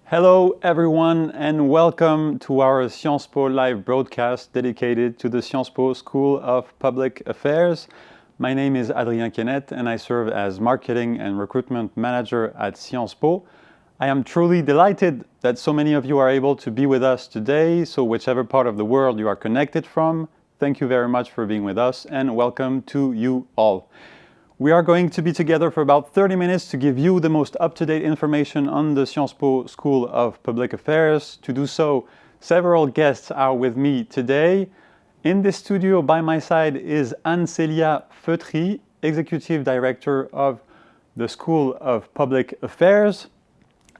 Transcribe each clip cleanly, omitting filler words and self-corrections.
Hello everyone and welcome to our Sciences Po live broadcast dedicated to the Sciences Po School of Public Affairs. My name is Adrien Kenneth and I serve as Marketing and Recruitment Manager at Sciences Po. I am truly delighted that so many of you are able to be with us today, so whichever part of the world you are connected from, thank you very much for being with us and welcome to you all. We are going to be together for about 30 minutes to give you the most up-to-date information on the Sciences Po School of Public Affairs. To do so, several guests are with me today. In this studio by my side is Anne-Célia Feutry, Executive Director of the School of Public Affairs.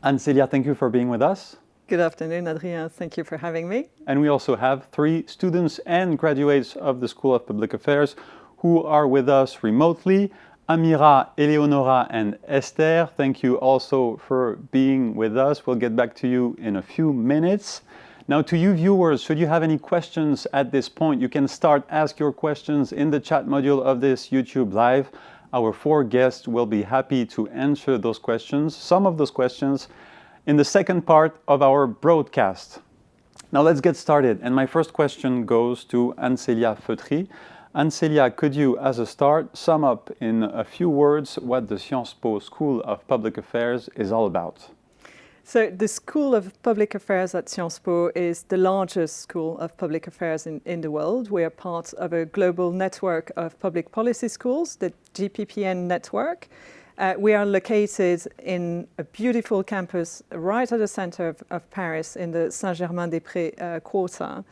Anne-Célia, thank you for being with us. Good afternoon, Adrien. Thank you for having me. And we also have 3 students and graduates of the School of Public Affairs who are with us remotely. Amira, Eleonora, and Esther, thank you also for being with us. We'll get back to you in a few minutes. Now, to you viewers, should you have any questions at this point, you can ask your questions in the chat module of this YouTube Live. Our 4 guests will be happy to answer those questions, some of those questions, in the second part of our broadcast. Now, let's get started. And my first question goes to Anne-Célia Feutry. Anne-Célia, could you, as a start, sum up in a few words what the Sciences Po School of Public Affairs is all about? So the School of Public Affairs at Sciences Po is the largest school of public affairs in the world. We are part of a global network of public policy schools, the GPPN network. We are located in a beautiful campus right at the center of Paris in the Saint-Germain-des-Prés quarter.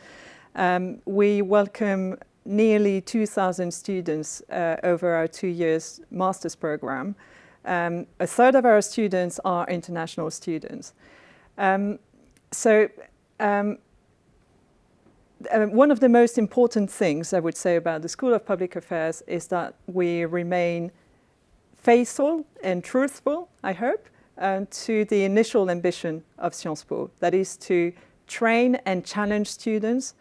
We welcome nearly 2,000 students over our 2 years master's program. A third of our students are international students. One of the most important things I would say about the School of Public Affairs is that we remain faithful and truthful, I hope, to the initial ambition of Sciences Po, that is to train and challenge students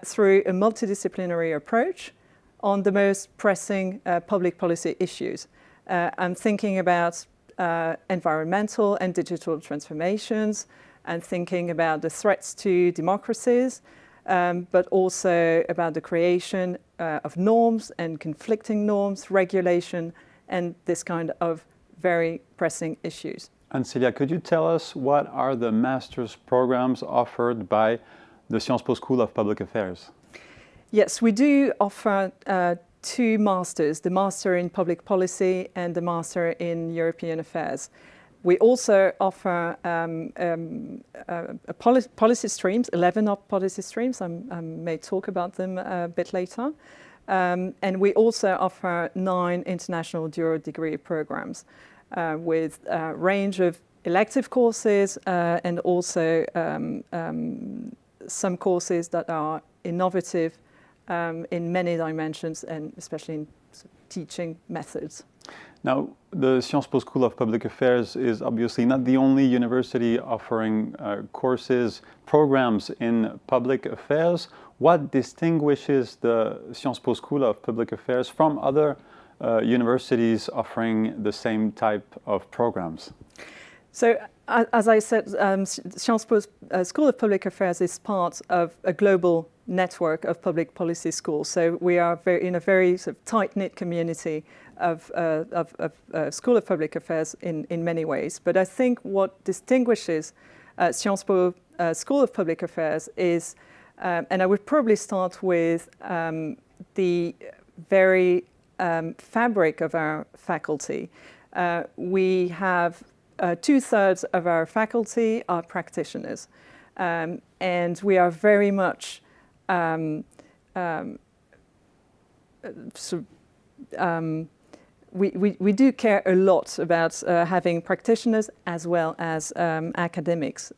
through a multidisciplinary approach on the most pressing public policy issues. I'm thinking about environmental and digital transformations, and thinking about the threats to democracies, but also about the creation of norms and conflicting norms, regulation, and this kind of very pressing issues. Anne-Célia, could you tell us what are the master's programs offered by the Sciences Po School of Public Affairs? Yes, we do offer 2 masters, the Master in Public Policy and the Master in European Affairs. We also offer policy streams, 11 policy streams. I may talk about them a bit later. And we also offer 9 international dual degree programs with a range of elective courses and also some courses that are innovative in many dimensions, and especially in teaching methods. Now, the Sciences Po School of Public Affairs is obviously not the only university offering courses, programs in public affairs. What distinguishes the Sciences Po School of Public Affairs from other universities offering the same type of programs? So, as I said, Sciences Po School of Public Affairs is part of a global network of public policy schools. So we are in a very sort of tight-knit community of School of Public Affairs in many ways. But I think what distinguishes Sciences Po School of Public Affairs is, and I would probably start with the very fabric of our faculty. We have 2/3 of our faculty are practitioners, and we are very much we do care a lot about having practitioners as well as academics.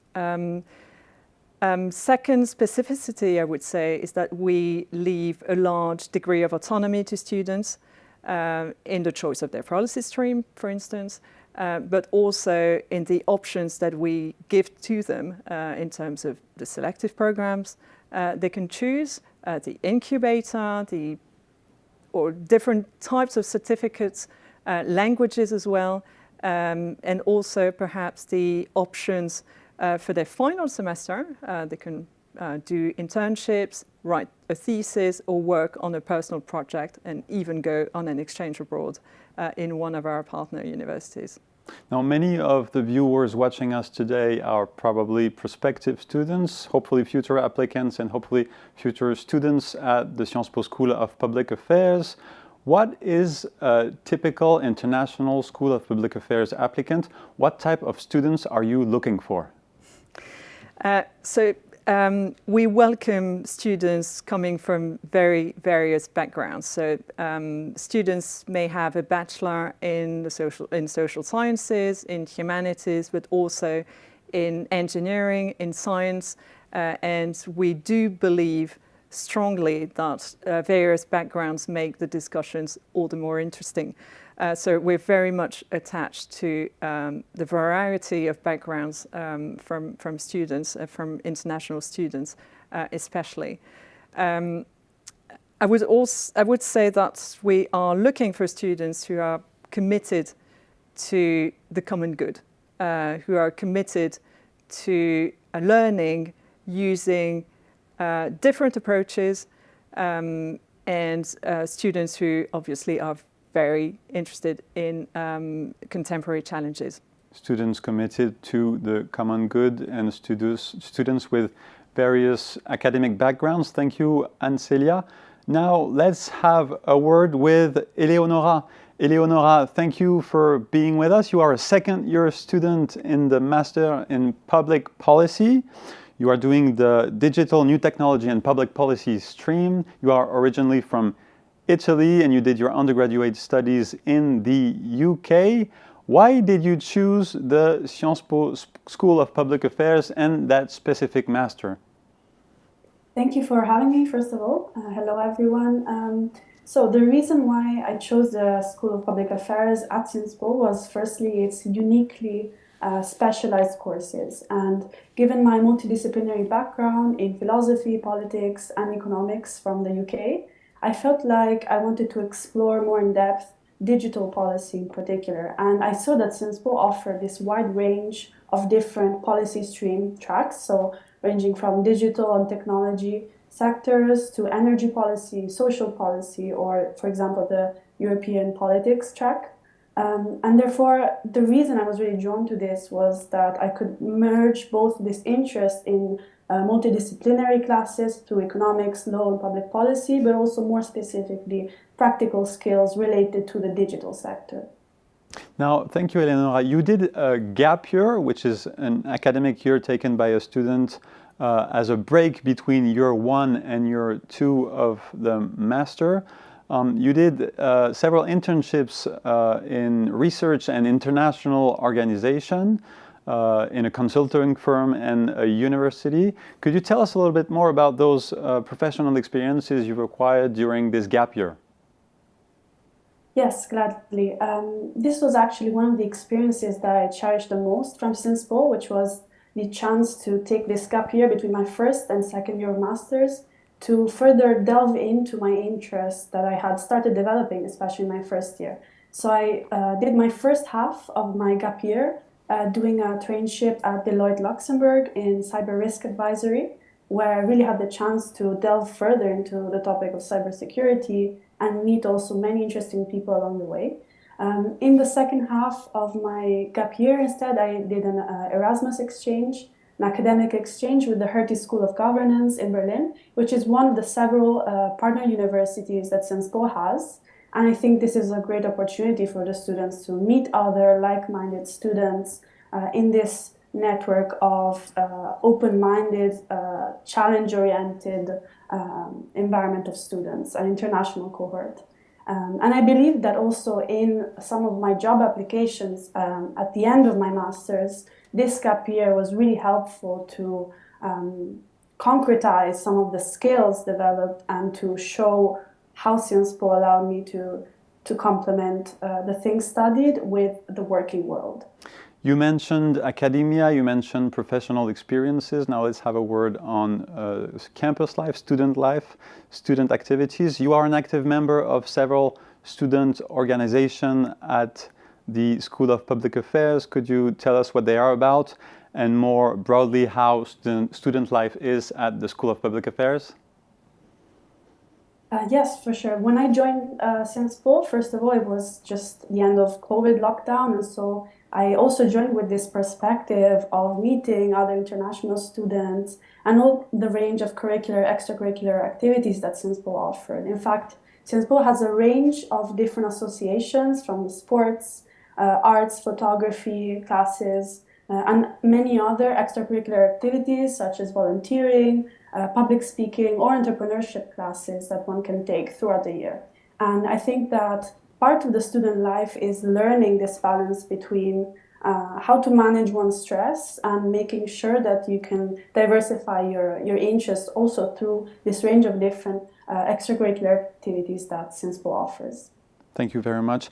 Second specificity, I would say, is that we leave a large degree of autonomy to students in the choice of their policy stream, for instance, but also in the options that we give to them in terms of the selective programs they can choose, the incubator, or different types of certificates, languages as well, and also perhaps the options For their final semester, they can do internships, write a thesis, or work on a personal project, and even go on an exchange abroad in one of our partner universities. Now, many of the viewers watching us today are probably prospective students, hopefully future applicants, and hopefully future students at the Sciences Po School of Public Affairs. What is a typical international School of Public Affairs applicant? What type of students are you looking for? We welcome students coming from very various backgrounds. So students may have a bachelor in social sciences, in humanities, but also in engineering, in science, and we do believe strongly that various backgrounds make the discussions all the more interesting. So we're very much attached to the variety of backgrounds from students, from international students especially. I would say that we are looking for students who are committed to the common good, who are committed to learning using different approaches, and students who obviously are very interested in contemporary challenges. Students committed to the common good and students with various academic backgrounds. Thank you, Ancelia. Now let's have a word with Eleonora. Eleonora, thank you for being with us. You are a second-year student in the Master in Public Policy. You are doing the Digital New Technology and Public Policy stream. You are originally from Italy and you did your undergraduate studies in the UK. Why did you choose the Sciences Po School of Public Affairs and that specific master? Thank you for having me, first of all. Hello, everyone. So the reason why I chose the School of Public Affairs at Sciences Po was firstly, it's uniquely specialized courses. And given my multidisciplinary background in philosophy, politics, and economics from the UK, I felt like I wanted to explore more in depth digital policy in particular. And I saw that Sciences Po offered this wide range of different policy stream tracks, so ranging from digital and technology sectors to energy policy, social policy, or, for example, the European politics track. And therefore, the reason I was really drawn to this was that I could merge both this interest in multidisciplinary classes to economics, law, and public policy, but also more specifically practical skills related to the digital sector. Now, thank you, Eleonora. You did a gap year, which is an academic year taken by a student as a break between year one and year two of the master. You did several internships in research and international organization, in a consulting firm and a university. Could you tell us a little bit more about those professional experiences you've acquired during this gap year? Yes, gladly. This was actually one of the experiences that I cherished the most from Sciences Po, which was the chance to take this gap year between my first and second year of master's to further delve into my interests that I had started developing, especially in my first year. So I did my first half of my gap year doing a traineeship at Deloitte Luxembourg in cyber risk advisory, where I really had the chance to delve further into the topic of cybersecurity and meet also many interesting people along the way. In the second half of my gap year, instead, I did an Erasmus exchange, an academic exchange with the Hertie School of Governance in Berlin, which is one of the several partner universities that Sciences Po has. And I think this is a great opportunity for the students to meet other like-minded students in this network of open-minded, challenge-oriented environment of students, an international cohort. And I believe that also in some of my job applications at the end of my master's, this gap year was really helpful to concretize some of the skills developed and to show how Sciences Po allowed me to complement the things studied with the working world. You mentioned academia, you mentioned professional experiences. Now let's have a word on campus life, student activities. You are an active member of several student organizations at the School of Public Affairs. Could you tell us what they are about? and more broadly how student life is at the School of Public Affairs? Yes, for sure. When I joined Sciences Po, first of all, it was just the end of COVID lockdown. And so I also joined with this perspective of meeting other international students and all the range of curricular, extracurricular activities that Sciences Po offered. In fact, Sciences Po has a range of different associations from sports, arts, photography classes, and many other extracurricular activities such as volunteering, public speaking, or entrepreneurship classes that one can take throughout the year. And I think that part of the student life is learning this balance between how to manage one's stress and making sure that you can diversify your interests also through this range of different extracurricular activities that Sciences Po offers. Thank you very much.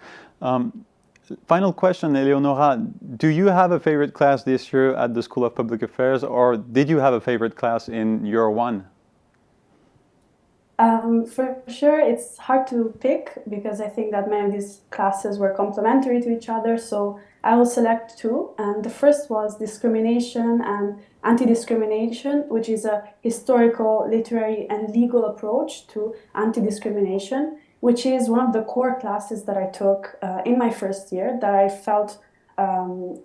Final question, Eleonora. Do you have a favorite class this year at the School of Public Affairs, or did you have a favorite class in year one? For sure, it's hard to pick because I think that many of these classes were complementary to each other. So I will select two. And the first was discrimination and anti-discrimination, which is a historical, literary, and legal approach to anti-discrimination, which is one of the core classes that I took in my first year that I felt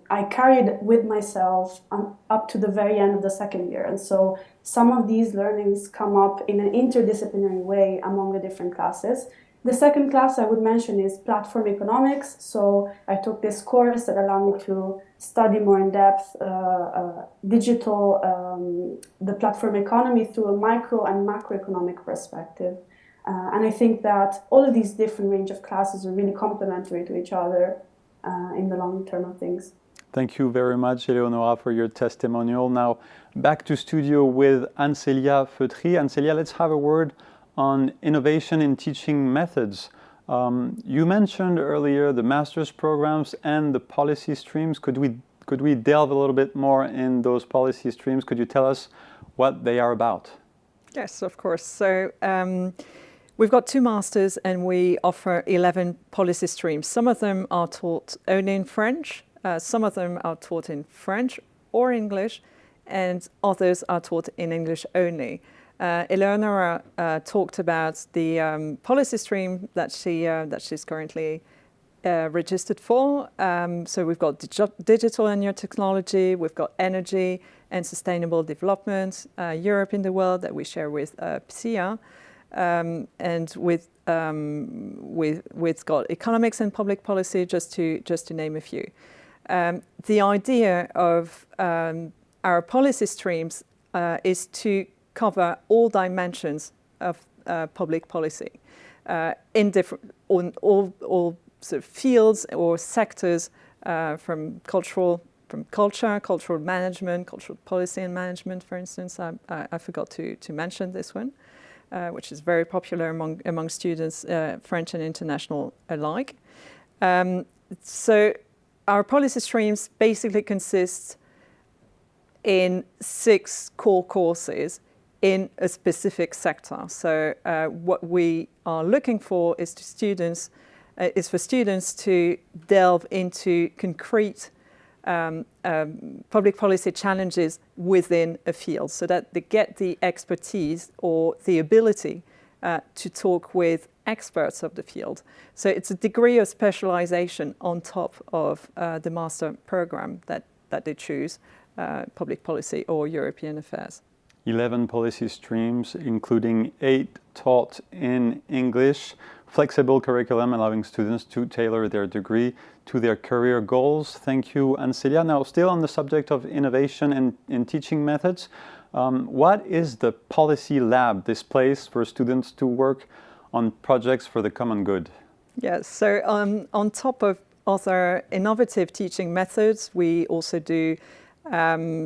I carried with myself up to the very end of the second year. And so some of these learnings come up in an interdisciplinary way among the different classes. The second class I would mention is platform economics. So I took this course that allowed me to study more in depth the platform economy through a micro and macroeconomic perspective. And I think that all of these different range of classes are really complementary to each other in the long term of things. Thank you very much, Eleonora, for your testimonial. Now, back to studio with Ancelia Feutry. Ancelia, let's have a word on innovation in teaching methods. You mentioned earlier the master's programs and the policy streams. Could we delve a little bit more in those policy streams? Could you tell us what they are about? Yes, of course. So we've got 2 masters and we offer 11 policy streams. Some of them are taught only in French, some of them are taught in French or English, and others are taught in English only. Eleonora talked about the policy stream that she's currently registered for. So we've got digital and new technology, we've got energy and sustainable development, Europe in the world that we share with PSIA. And with got economics and public policy, just to name a few. The idea of our policy streams is to cover all dimensions of public policy in different all sort of fields or sectors, from cultural management, cultural policy and management, for instance. I forgot to mention this one. Which is very popular among students, French and international alike. So our policy streams basically consist in 6 core courses in a specific sector. So what we are looking for is for students to delve into concrete public policy challenges within a field so that they get the expertise or the ability to talk with experts of the field. So it's a degree of specialization on top of the master program that they choose, public policy or European affairs. 11 policy streams, including 8 taught in English, flexible curriculum allowing students to tailor their degree to their career goals. Thank you, Ancelia. Now, still on the subject of innovation and in teaching methods, what is the Policy Lab, this place for students to work on projects for the common good? Yes, so on top of other innovative teaching methods, we also do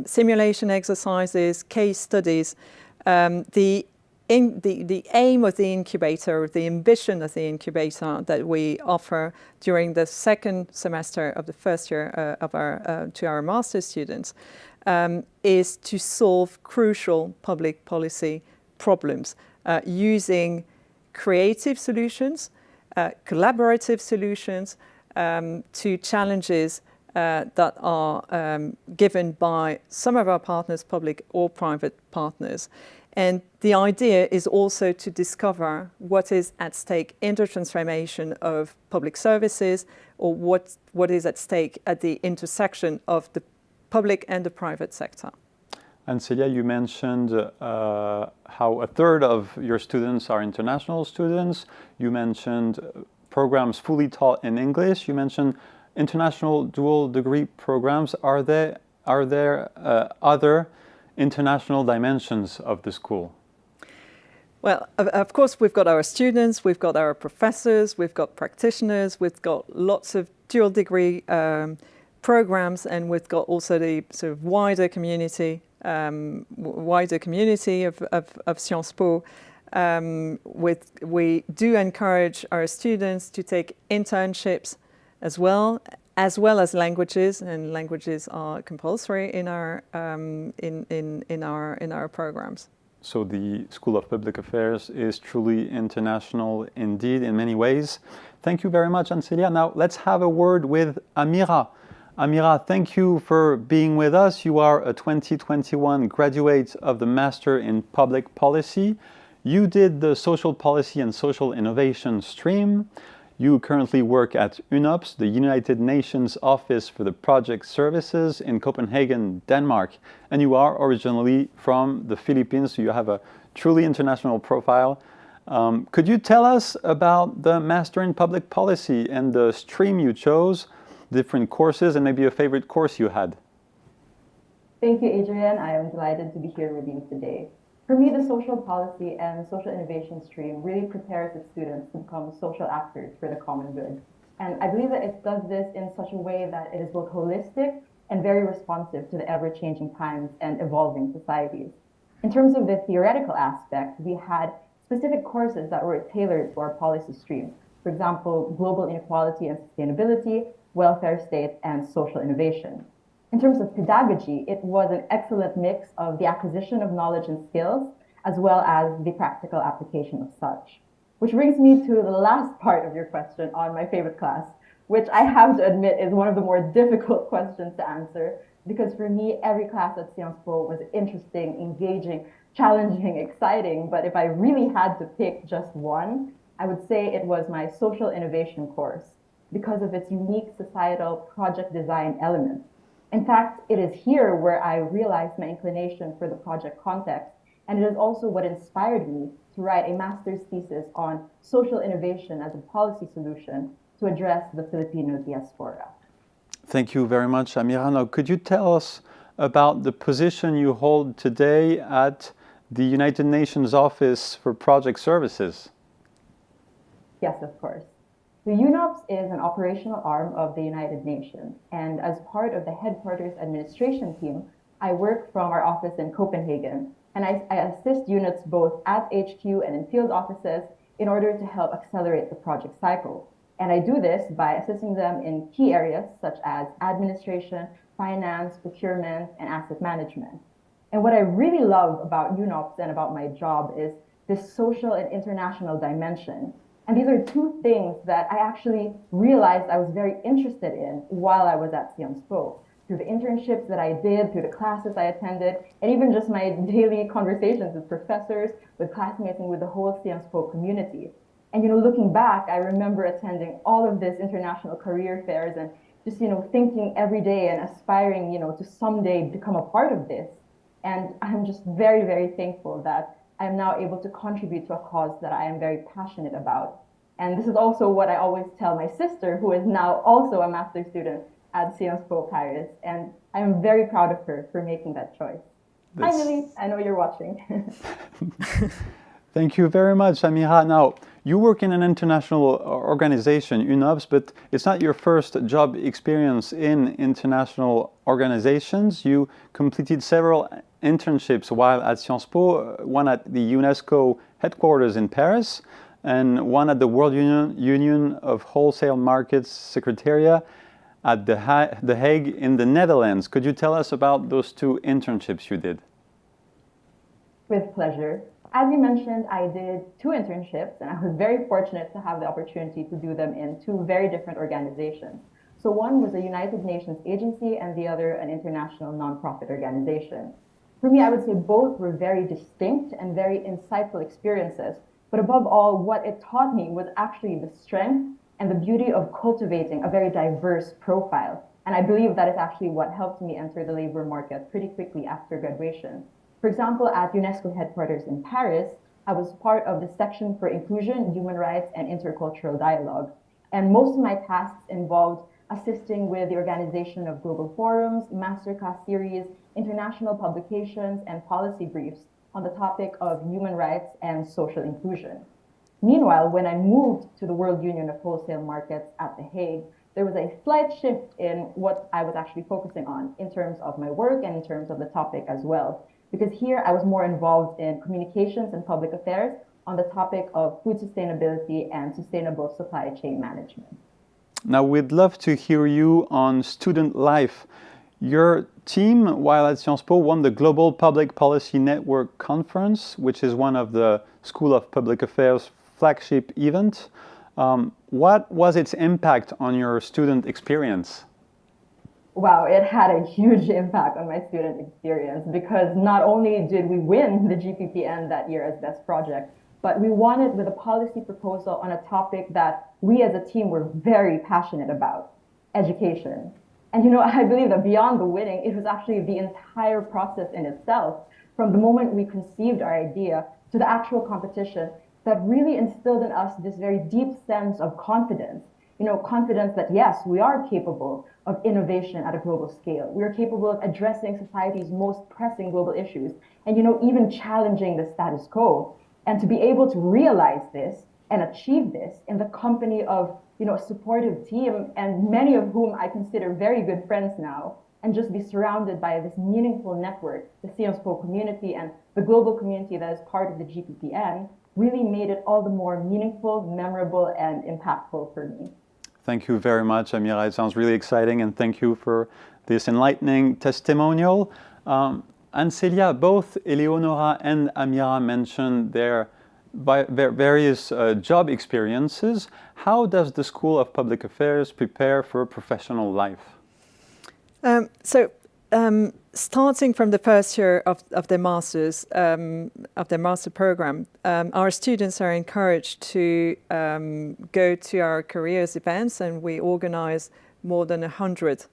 simulation exercises, case studies. The aim of the incubator, the ambition of the incubator that we offer during the second semester of the first year to our master's students is to solve crucial public policy problems using creative solutions, collaborative solutions to challenges that are given by some of our partners, public or private partners. And the idea is also to discover what is at stake in the transformation of public services, or what is at stake at the intersection of the public and the private sector. And Celia, you mentioned how a third of your students are international students. You mentioned programs fully taught in English. You mentioned international dual degree programs. Are there other international dimensions of the school? Well, of course, we've got our students, we've got our professors, we've got practitioners, we've got lots of dual degree programs, and we've got also the sort of wider community of Sciences Po. We do encourage our students to take internships as well as languages, and languages are compulsory in our programs. So the School of Public Affairs is truly international indeed in many ways. Thank you very much, Celia. Now let's have a word with Amira. Amira, thank you for being with us. You are a 2021 graduate of the Master in Public Policy. You did the Social Policy and Social Innovation stream. You currently work at UNOPS, the United Nations Office for the Project Services in Copenhagen, Denmark. And you are originally from the Philippines, so you have a truly international profile. Could you tell us about the Master in Public Policy and the stream you chose, different courses, and maybe a favorite course you had? Thank you, Adrian. I am delighted to be here with you today. For me, the social policy and social innovation stream really prepares its students to become social actors for the common good. And I believe that it does this in such a way that it is both holistic and very responsive to the ever-changing times and evolving societies. In terms of the theoretical aspect, we had specific courses that were tailored to our policy stream. For example, global inequality and sustainability, welfare state, and social innovation. In terms of pedagogy, it was an excellent mix of the acquisition of knowledge and skills, as well as the practical application of such. Which brings me to the last part of your question on my favorite class, which I have to admit is one of the more difficult questions to answer, because for me, every class at Sciences Po was interesting, engaging, challenging, exciting, but if I really had to pick just one, I would say it was my social innovation course, because of its unique societal project design elements. In fact, it is here where I realized my inclination for the project context, and it is also what inspired me to write a master's thesis on social innovation as a policy solution to address the Filipino diaspora. Thank you very much, Amira. Now, could you tell us about the position you hold today at the United Nations Office for Project Services? Yes, of course. The UNOPS is an operational arm of the United Nations, and as part of the headquarters administration team, I work from our office in Copenhagen, and I assist units both at HQ and in field offices in order to help accelerate the project cycle. And I do this by assisting them in key areas such as administration, finance, procurement, and asset management. And what I really love about UNOPS and about my job is this social and international dimension. And these are two things that I actually realized I was very interested in while I was at Sciences Po. Through the internships that I did, through the classes I attended, and even just my daily conversations with professors, with classmates, and with the whole Sciences Po community. And looking back, I remember attending all of these international career fairs and just thinking every day and aspiring to someday become a part of this. And I'm just very, very thankful that I am now able to contribute to a cause that I am very passionate about. And this is also what I always tell my sister, who is now also a master's student at Sciences Po Paris. And I'm very proud of her for making that choice. Hi, Millie. I know you're watching. Thank you very much, Amira. Now, you work in an international organization, UNOPS, but it's not your first job experience in international organizations. You completed several internships while at Sciences Po, one at the UNESCO headquarters in Paris, and one at the World Union of Wholesale Markets Secretariat at The Hague in the Netherlands. Could you tell us about those two internships you did? With pleasure. As you mentioned, I did two internships, and I was very fortunate to have the opportunity to do them in two very different organizations. So one was a United Nations agency and the other an international nonprofit organization. For me, I would say both were very distinct and very insightful experiences. But above all, what it taught me was actually the strength and the beauty of cultivating a very diverse profile. And I believe that is actually what helped me enter the labor market pretty quickly after graduation. For example, at UNESCO headquarters in Paris, I was part of the section for inclusion, human rights, and intercultural dialogue. And most of my tasks involved assisting with the organization of global forums, masterclass series, international publications, and policy briefs on the topic of human rights and social inclusion. Meanwhile, when I moved to the World Union of Wholesale Markets at The Hague, there was a slight shift in what I was actually focusing on in terms of my work and in terms of the topic as well. Because here I was more involved in communications and public affairs on the topic of food sustainability and sustainable supply chain management. Now, we'd love to hear you on student life. Your team, while at Sciences Po, won the Global Public Policy Network Conference, which is one of the School of Public Affairs flagship events. What was its impact on your student experience? Wow, it had a huge impact on my student experience because not only did we win the GPPN that year as best project, but we won it with a policy proposal on a topic that we as a team were very passionate about, education. And I believe that beyond the winning, it was actually the entire process in itself, from the moment we conceived our idea to the actual competition, that really instilled in us this very deep sense of confidence. Confidence that yes, we are capable of innovation at a global scale. We are capable of addressing society's most pressing global issues and, even challenging the status quo. And to be able to realize this and achieve this in the company of, a supportive team, and many of whom I consider very good friends now, and just be surrounded by this meaningful network, the Sciences Po community and the global community that is part of the GPPN, really made it all the more meaningful, memorable, and impactful for me. Thank you very much, Amira. It sounds really exciting, and thank you for this enlightening testimonial. And Celia, both Eleonora and Amira mentioned their various job experiences. How does the School of Public Affairs prepare for professional life? Starting from the first year of their master's, of their master program, our students are encouraged to go to our careers events, and we organize more than 100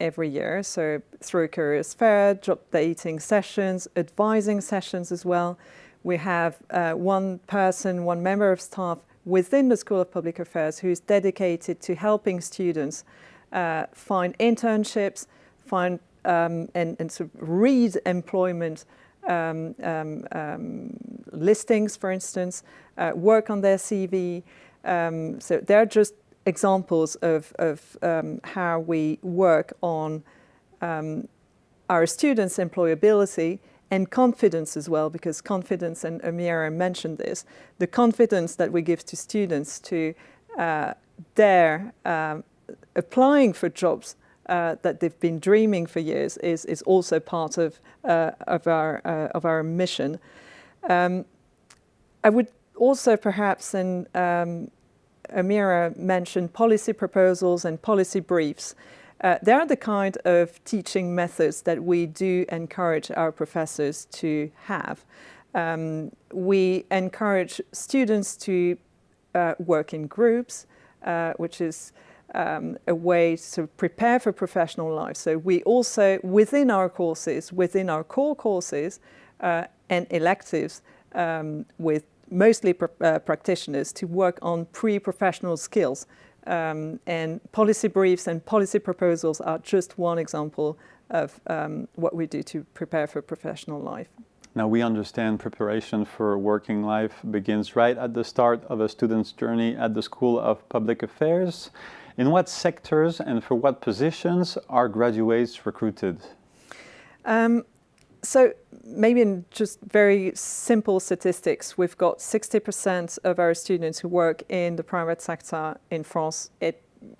every year. So through careers fair, job dating sessions, advising sessions as well. We have one member of staff within the School of Public Affairs who is dedicated to helping students find internships, find and sort of read employment listings, for instance, work on their CV. So they're just examples of how we work on our students' employability and confidence as well, because confidence, and Amira mentioned this, the confidence that we give to students to their applying for jobs that they've been dreaming for years is also part of our mission. I would also perhaps, and Amira mentioned policy proposals and policy briefs. They are the kind of teaching methods that we do encourage our professors to have. We encourage students to work in groups, which is a way to prepare for professional life. So we also, within our courses, within our core courses and electives, with mostly practitioners, to work on pre-professional skills. And policy briefs and policy proposals are just one example of what we do to prepare for professional life. Now, we understand preparation for working life begins right at the start of a student's journey at the School of Public Affairs. In what sectors and for what positions are graduates recruited? So maybe in just very simple statistics, we've got 60% of our students who work in the private sector in France,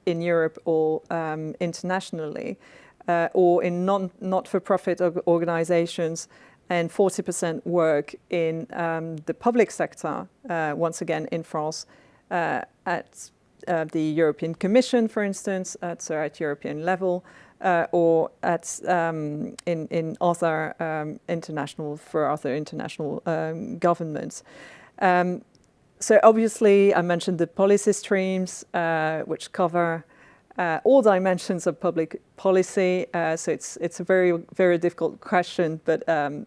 in Europe, or internationally, or in not-for-profit organizations, and 40% work in the public sector, once again in France, at the European Commission, for instance, at European level, or in other international governments. So obviously, I mentioned the policy streams, which cover all dimensions of public policy. So it's a very difficult question, but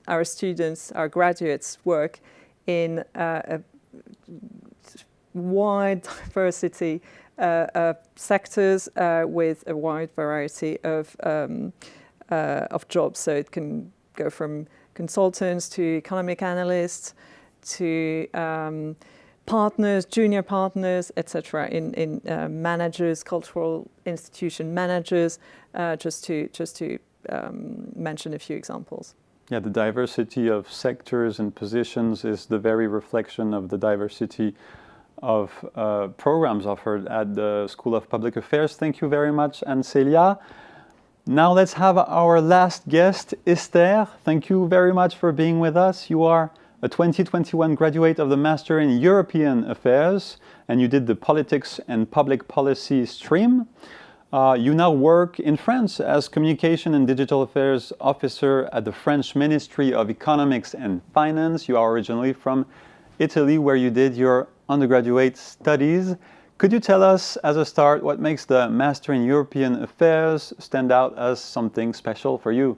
our students, our graduates, work in a wide diversity of sectors with a wide variety of jobs. So it can go from consultants to economic analysts to partners, junior partners, etc. In managers, cultural institution managers, just to mention a few examples. Yeah, the diversity of sectors and positions is the very reflection of the diversity of programs offered at the School of Public Affairs. Thank you very much, Ancelia. Now let's have our last guest, Esther. Thank you very much for being with us. You are a 2021 graduate of the Master in European Affairs, and you did the Politics and Public Policy stream. You now work in France as Communication and Digital Affairs Officer at the French Ministry of Economics and Finance. You are originally from Italy, where you did your undergraduate studies. Could you tell us, as a start, what makes the Master in European Affairs stand out as something special for you?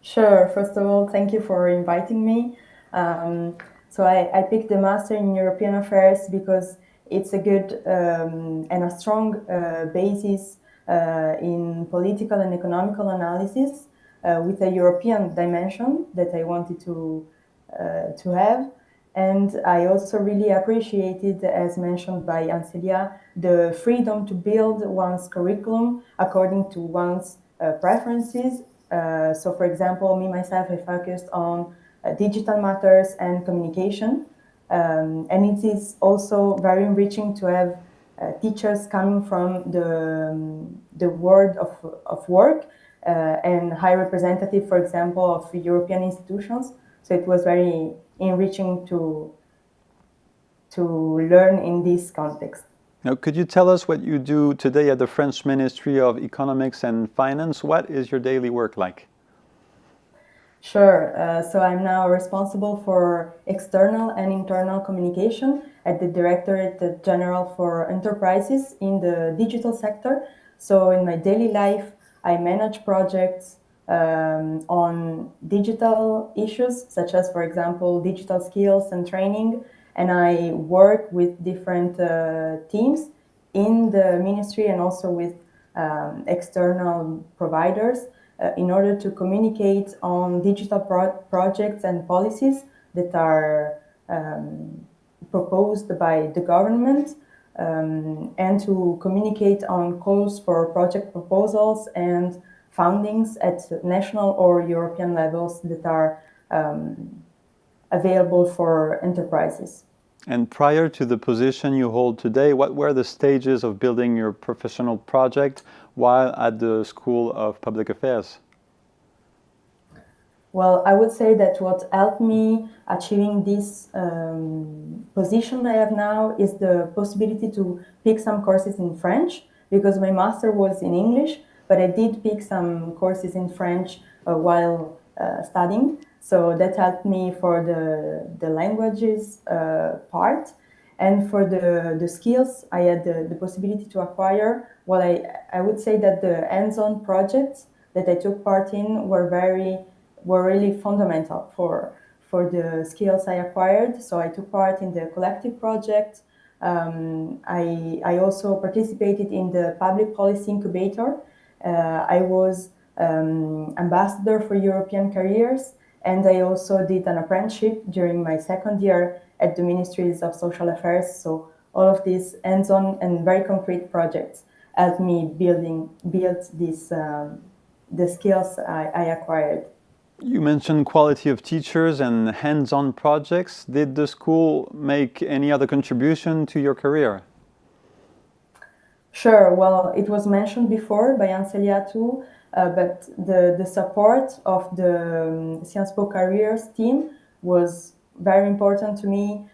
Sure. First of all, thank you for inviting me. So I picked the Master in European Affairs because it's a good and a strong basis in political and economical analysis with a European dimension that I wanted to have. And I also really appreciated, as mentioned by Ancelia, the freedom to build one's curriculum according to one's preferences. So, for example, myself, I focused on digital matters and communication. And it is also very enriching to have teachers coming from the world of work and high representative, for example, of European institutions. So it was very enriching to learn in this context. Now, could you tell us what you do today at the French Ministry of Economics and Finance? What is your daily work like? Sure. So I'm now responsible for external and internal communication at the Directorate General for Enterprises in the digital sector. So in my daily life, I manage projects on digital issues, such as, for example, digital skills and training. And I work with different teams in the ministry and also with external providers in order to communicate on digital projects and policies that are proposed by the government, and to communicate on calls for project proposals and fundings at national or European levels that are available for enterprises. And prior to the position you hold today, what were the stages of building your professional project while at the School of Public Affairs? Well, I would say that what helped me achieving this position I have now is the possibility to pick some courses in French, because my master was in English, but I did pick some courses in French while studying. So that helped me for the languages part. And for the skills I had the possibility to acquire, well, I would say that the hands-on projects that I took part in were really fundamental for the skills I acquired. So I took part in the collective project. I also participated in the public policy incubator. I was ambassador for European careers, and I also did an apprenticeship during my second year at the Ministries of Social Affairs. So all of these hands-on and very concrete projects helped me build the skills I acquired. You mentioned quality of teachers and hands-on projects. Did the school make any other contribution to your career? Sure. Well, it was mentioned before by Ancelia too, but the support of the Sciences Po Careers team was very important to me.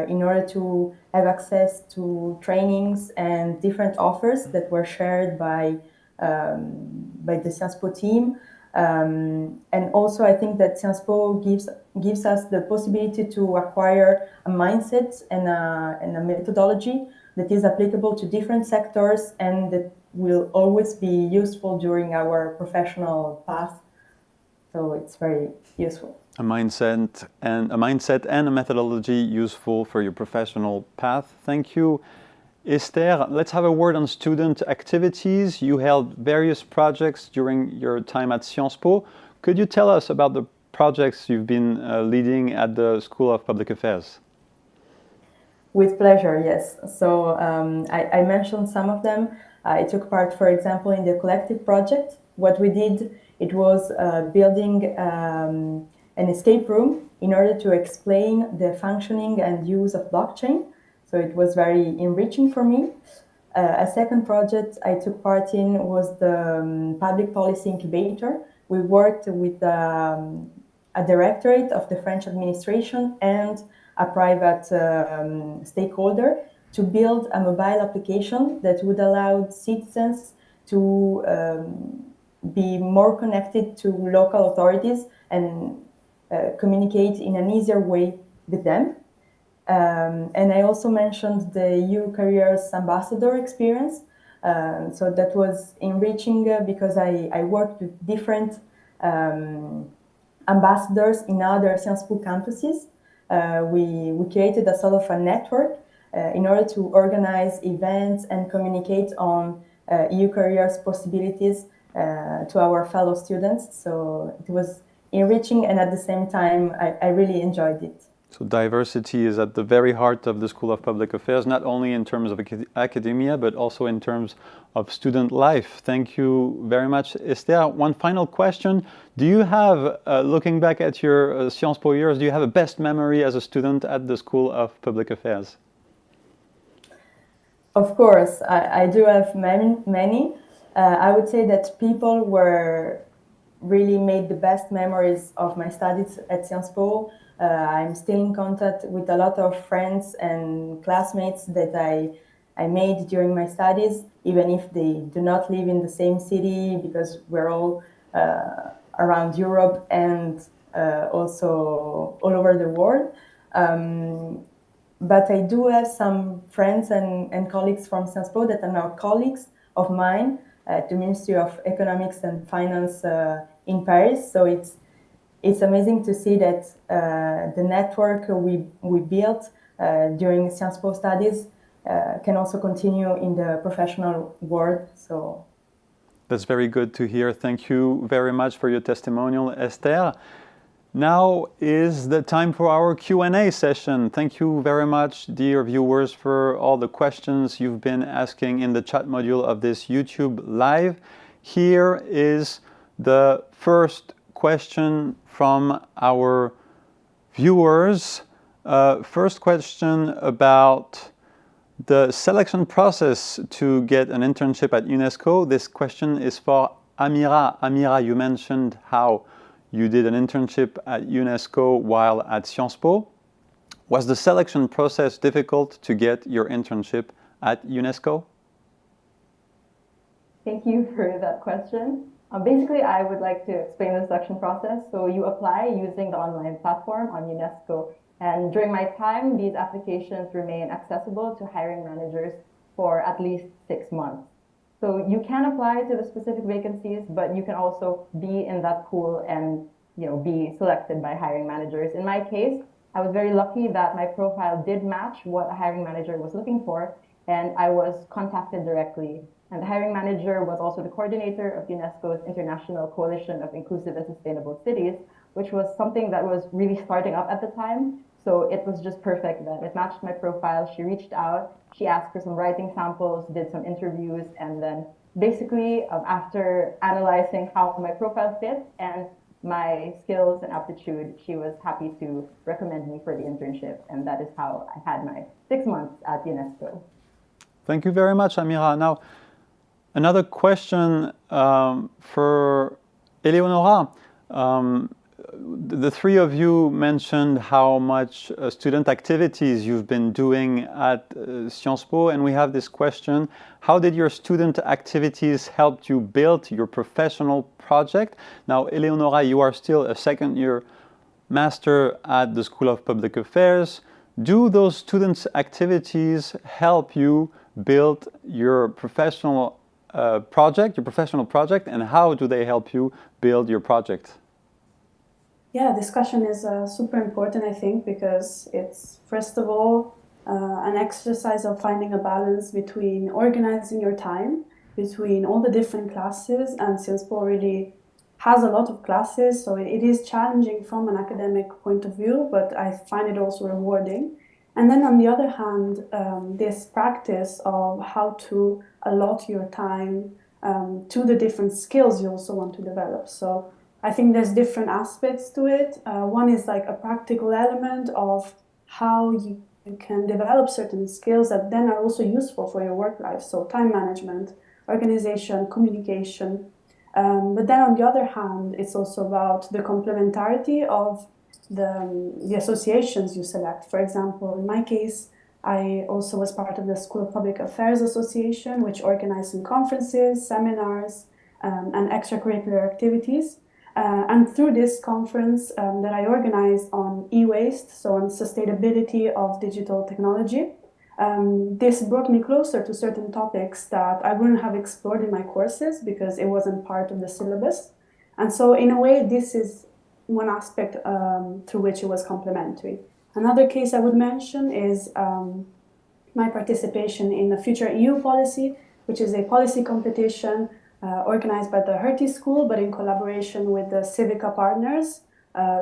in order to have access to trainings and different offers that were shared by the Sciences Po team. And also, I think that Sciences Po gives us the possibility to acquire a mindset and a methodology that is applicable to different sectors and that will always be useful during our professional path. So it's very useful. A mindset and a methodology useful for your professional path. Thank you, Esther. Let's have a word on student activities. You held various projects during your time at Sciences Po. Could you tell us about the projects you've been leading at the School of Public Affairs? With pleasure, yes. So I mentioned some of them. I took part, for example, in the collective project. What we did, it was building an escape room in order to explain the functioning and use of blockchain. So it was very enriching for me. A second project I took part in was the public policy incubator. We worked with a directorate of the French administration and a private stakeholder to build a mobile application that would allow citizens to be more connected to local authorities and communicate in an easier way with them. And I also mentioned the EU Careers Ambassador experience. So that was enriching because I worked with different ambassadors in other Sciences Po campuses. We created a sort of a network in order to organize events and communicate on EU careers possibilities to our fellow students. So it was enriching, and at the same time, I really enjoyed it. So diversity is at the very heart of the School of Public Affairs, not only in terms of academia, but also in terms of student life. Thank you very much, Esther. One final question. Do you have, looking back at your Sciences Po years, do you have a best memory as a student at the School of Public Affairs? Of course, I do have many. I would say that people really made the best memories of my studies at Sciences Po. I'm still in contact with a lot of friends and classmates that I made during my studies, even if they do not live in the same city, because we're all around Europe and also all over the world. But I do have some friends and colleagues from Sciences Po that are now colleagues of mine at the Ministry of Economics and Finance in Paris. So it's amazing to see that the network we built during Sciences Po studies can also continue in the professional world. So that's very good to hear. Thank you very much for your testimonial, Esther. Now is the time for our Q&A session. Thank you very much, dear viewers, for all the questions you've been asking in the chat module of this YouTube Live. Here is the first question from our viewers. First question about the selection process to get an internship at UNESCO. This question is for Amira. Amira, you mentioned how you did an internship at UNESCO while at Sciences Po. Was the selection process difficult to get your internship at UNESCO? Thank you for that question. Basically, I would like to explain the selection process. So you apply using the online platform on UNESCO. And during my time, these applications remain accessible to hiring managers for at least 6 months. So you can apply to the specific vacancies, but you can also be in that pool and be selected by hiring managers. In my case, I was very lucky that my profile did match what a hiring manager was looking for, and I was contacted directly. And the hiring manager was also the coordinator of UNESCO's International Coalition of Inclusive and Sustainable Cities, which was something that was really starting up at the time. So it was just perfect that it matched my profile. She reached out, she asked for some writing samples, did some interviews, and then basically after analyzing how my profile fit and my skills and aptitude, she was happy to recommend me for the internship. And that is how I had my 6 months at UNESCO. Thank you very much, Amira. Now, another question for Eleonora. the three of you mentioned how much student activities you've been doing at Sciences Po, and we have this question: how did your student activities help you build your professional project? Now, Eleonora, you are still a second-year master at the School of Public Affairs. Do those students' activities help you build your professional project, and how do they help you build your project? Yeah, this question is super important, I think, because it's, first of all, an exercise of finding a balance between organizing your time, between all the different classes, and Sciences Po really has a lot of classes, so it is challenging from an academic point of view, but I find it also rewarding. And then on the other hand, this practice of how to allot your time to the different skills you also want to develop. So I think there's different aspects to it. One is like a practical element of how you can develop certain skills that then are also useful for your work life. So time management, organization, communication. But then on the other hand, it's also about the complementarity of the associations you select. For example, in my case, I also was part of the School of Public Affairs Association, which organized some conferences, seminars, and extracurricular activities. And through this conference that I organized on e-waste, so on sustainability of digital technology, this brought me closer to certain topics that I wouldn't have explored in my courses because it wasn't part of the syllabus. And so in a way, this is one aspect through which it was complementary. Another case I would mention is my participation in the Future EU Policy, which is a policy competition organized by the Hertie School, but in collaboration with the Civica partners,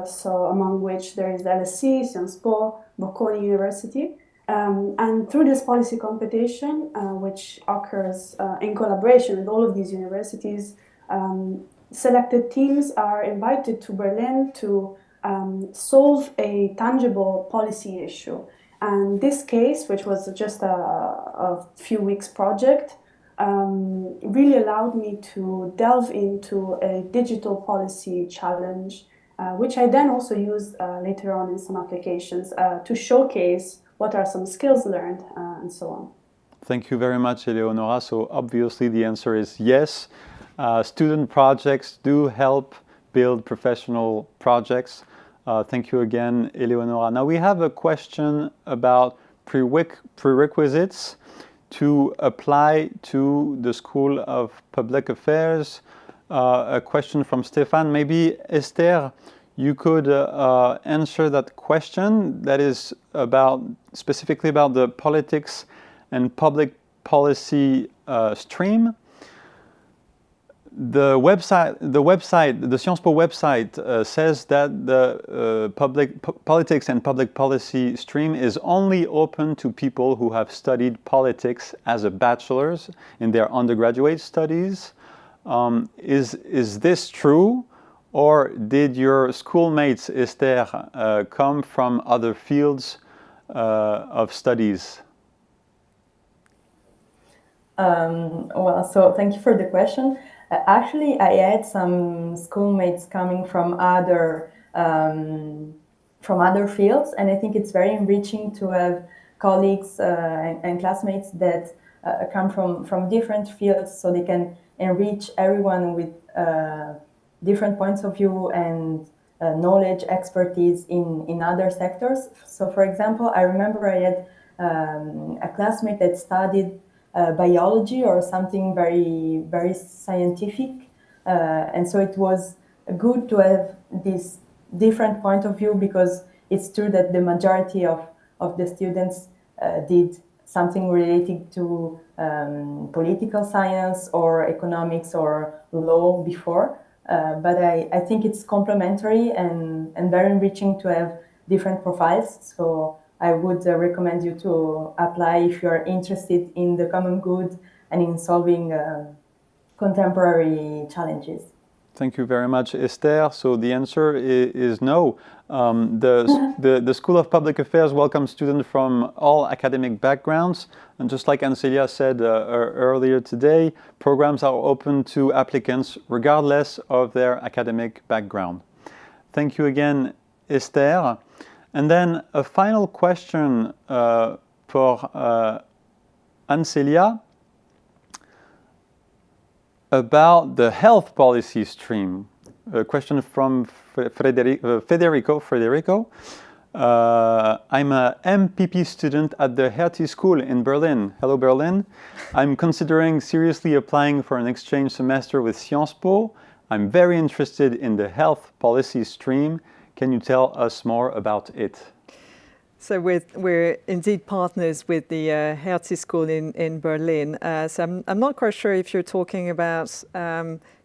so among which there is the LSE, Sciences Po, Bocconi University. And through this policy competition, which occurs in collaboration with all of these universities, selected teams are invited to Berlin to solve a tangible policy issue. And this case, which was just a few weeks project, really allowed me to delve into a digital policy challenge, which I then also used later on in some applications to showcase what are some skills learned and so on. Thank you very much, Eleonora. So obviously the answer is yes. Student projects do help build professional projects. Thank you again, Eleonora. Now we have a question about prerequisites to apply to the School of Public Affairs. A question from Stéphane. Maybe Esther, you could answer that question. That is specifically about the politics and public policy stream. The Sciences Po website says that the politics and public policy stream is only open to people who have studied politics as a bachelor's in their undergraduate studies. Is this true, or did your schoolmates, Esther, come from other fields of studies? Well, so thank you for the question. Actually, I had some schoolmates coming from other fields, and I think it's very enriching to have colleagues and classmates that come from different fields, so they can enrich everyone with different points of view and knowledge, expertise in other sectors. So, for example, I remember I had a classmate that studied biology or something very, very scientific. And so it was good to have this different point of view, because it's true that the majority of the students did something related to political science or economics or law before. But I think it's complementary and very enriching to have different profiles. So I would recommend you to apply if you are interested in the common good and in solving contemporary challenges. Thank you very much, Esther. So the answer is no. The School of Public Affairs welcomes students from all academic backgrounds. And just like Ancelia said earlier today, programs are open to applicants regardless of their academic background. Thank you again, Esther. And then a final question for Ancelia about the health policy stream. A question from Federico. I'm a MPP student at the Hertie School in Berlin. Hello, Berlin. I'm considering seriously applying for an exchange semester with Sciences Po. I'm very interested in the health policy stream. Can you tell us more about it? So we're indeed partners with the Hertie School in Berlin. So I'm not quite sure if you're talking about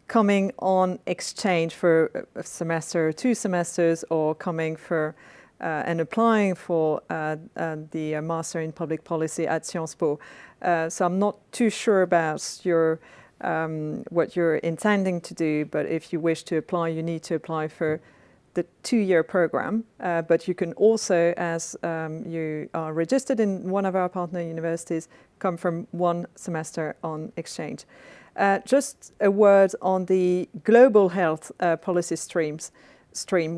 coming on exchange for a semester or 2 semesters, or coming for and applying for the Master in Public Policy at Sciences Po. So I'm not too sure about your what you're intending to do, but if you wish to apply, you need to apply for the 2-year program, but you can also, as you are registered in one of our partner universities, come from 1 semester on exchange. Just a word on the global health policy stream.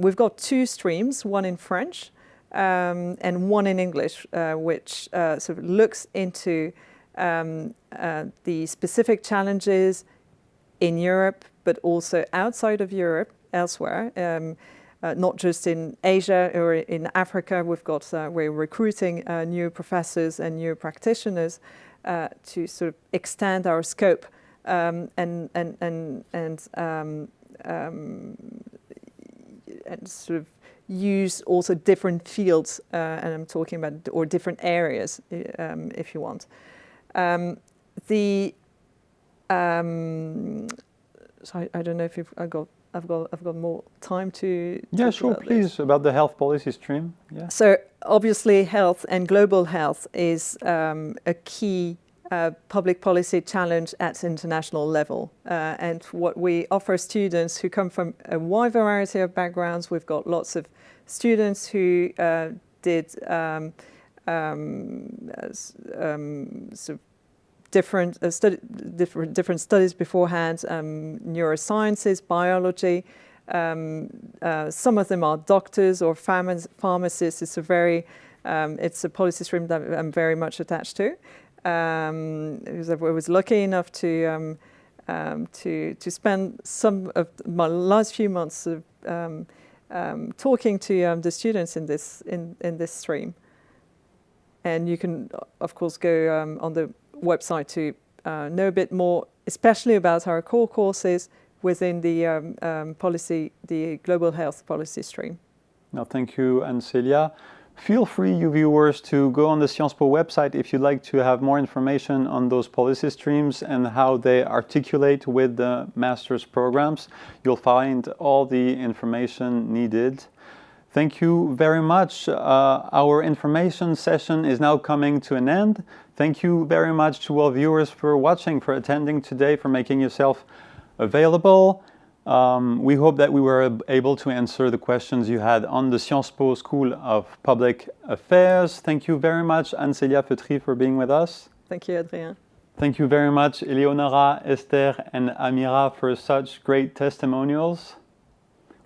We've got 2 streams, one in French and one in English, which sort of looks into the specific challenges in Europe, but also outside of Europe, elsewhere. Not just in Asia or in Africa. We're recruiting new professors and new practitioners to sort of extend our scope and sort of use also different fields, and I'm talking about, or different areas, if you want. So I don't know if I've got more time to. Yeah, sure, please, about the health policy stream. Yeah. So obviously, health and global health is a key public policy challenge at international level. And what we offer students who come from a wide variety of backgrounds, we've got lots of students who did sort of different studies beforehand, neurosciences, biology. Some of them are doctors or pharmacists. It's a policy stream that I'm very much attached to. Because I was lucky enough to spend some of my last few months talking to the students in this stream. And you can, of course, go on the website to know a bit more, especially about our core courses within the global health policy stream. Now, thank you, Ancelia. Feel free, you viewers, to go on the Sciences Po website if you'd like to have more information on those policy streams and how they articulate with the master's programs. You'll find all the information needed. Thank you very much. Our information session is now coming to an end. Thank you very much to all viewers for watching, for attending today, for making yourself available. We hope that we were able to answer the questions you had on the Sciences Po School of Public Affairs. Thank you very much, Ancelia Feutry, for being with us. Thank you, Adrien. Thank you very much, Eleonora, Esther, and Amira, for such great testimonials.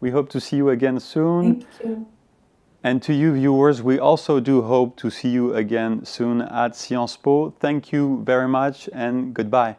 We hope to see you again soon. Thank you. And to you viewers, we also do hope to see you again soon at Sciences Po. Thank you very much and goodbye.